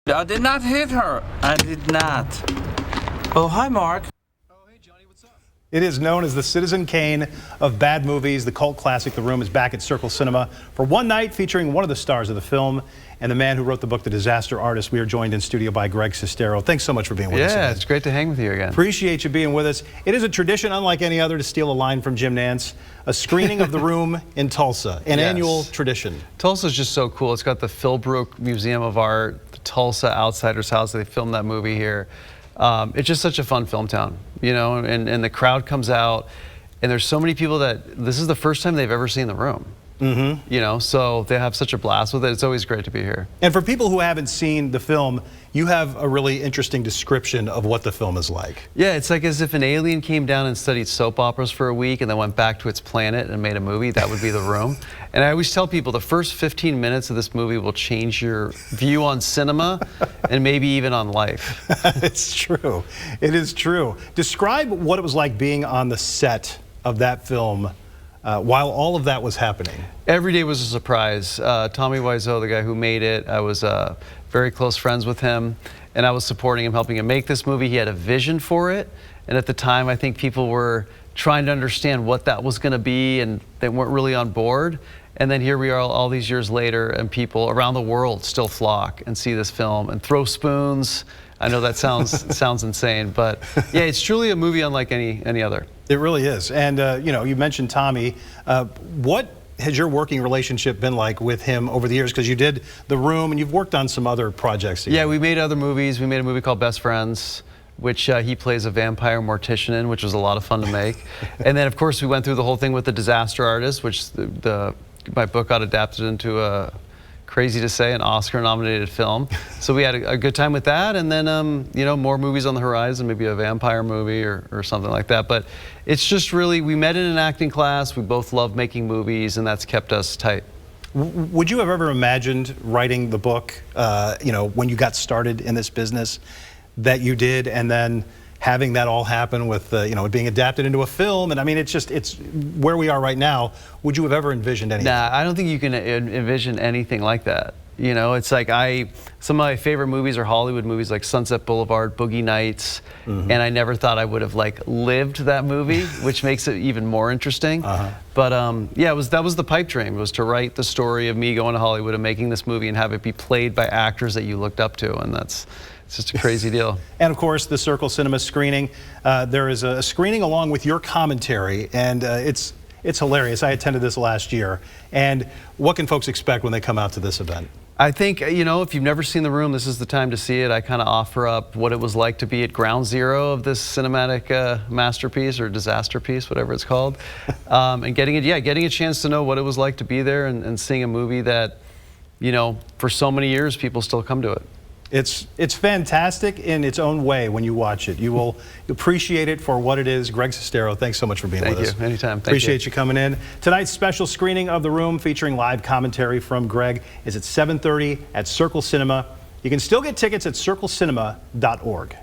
I did not hit her. I did not. Oh, hi, Mark. It is known as the Citizen Kane of bad movies. The cult classic The Room is back at Circle Cinema for one night, featuring one of the stars of the film and the man who wrote the book, The Disaster Artist. We are joined in studio by Greg Sestero. Thanks so much for being with us. Yeah, it's great to hang with you again. Appreciate you being with us. It is a tradition unlike any other, to steal a line from Jim Nantz, a screening of The Room in Tulsa, an annual tradition. Tulsa's just so cool. It's got the Philbrook Museum of Art, the Tulsa Outsiders House. They filmed that movie here. It's just such a fun film town, you know, and the crowd comes out, and there's so many people that this is the first time they've ever seen The Room. You know, so they have such a blast with it. It's always great to be here. And for people who haven't seen the film, you have a really interesting description of what the film is like. Yeah, it's like as if an alien came down and studied soap operas for a week and then went back to its planet and made a movie. That would be The Room. And I always tell people the first 15 minutes of this movie will change your view on cinema and maybe even on life. It's true. It is true. Describe what it was like being on the set of that film while all of that was happening. Every day was a surprise. Tommy Wiseau, the guy who made it, I was very close friends with him, and I was supporting him, helping him make this movie. He had a vision for it, and at the time I think people were trying to understand what that was going to be, and they weren't really on board. And then here we are all these years later, and people around the world still flock and see this film and throw spoons. I know that sounds insane, but yeah, it's truly a movie unlike any other. It really is. And you know, you mentioned Tommy. What has your working relationship been like with him over the years? Because you did The Room, and you've worked on some other projects together. Yeah, we made other movies. We made a movie called Best Friends, which he plays a vampire mortician in, which was a lot of fun to make. And then, of course, we went through the whole thing with The Disaster Artist, which my book got adapted into a, crazy to say, an Oscar-nominated film. So we had a good time with that, and then you know, more movies on the horizon, maybe a vampire movie or something like that. But it's just really, we met in an acting class. We both love making movies, and that's kept us tight. Would you have ever imagined writing the book, you know, when you got started in this business, that you did, and then having that all happen with, you know, it being adapted into a film? And I mean, it's where we are right now. Would you have ever envisioned anything? Nah, I don't think you can envision anything like that. You know, it's like some of my favorite movies are Hollywood movies like Sunset Boulevard, Boogie Nights, and I never thought I would have like lived that movie, which makes it even more interesting. But yeah, that was the pipe dream, was to write the story of me going to Hollywood and making this movie and have it be played by actors that you looked up to, and it's just a crazy deal. And of course, the Circle Cinema screening. There is a screening along with your commentary, and it's hilarious. I attended this last year. And what can folks expect when they come out to this event? I think, you know, if you've never seen The Room, this is the time to see it. I kind of offer up what it was like to be at ground zero of this cinematic masterpiece or disaster piece, whatever it's called. And getting a chance to know what it was like to be there and seeing a movie that, you know, for so many years, people still come to it. It's fantastic in its own way when you watch it. You will appreciate it for what it is. Greg Sestero, thanks so much for being with us. Thank you. Anytime. Appreciate you coming in. Tonight's special screening of The Room, featuring live commentary from Greg, is at 7:30 at Circle Cinema. You can still get tickets at circlecinema.org.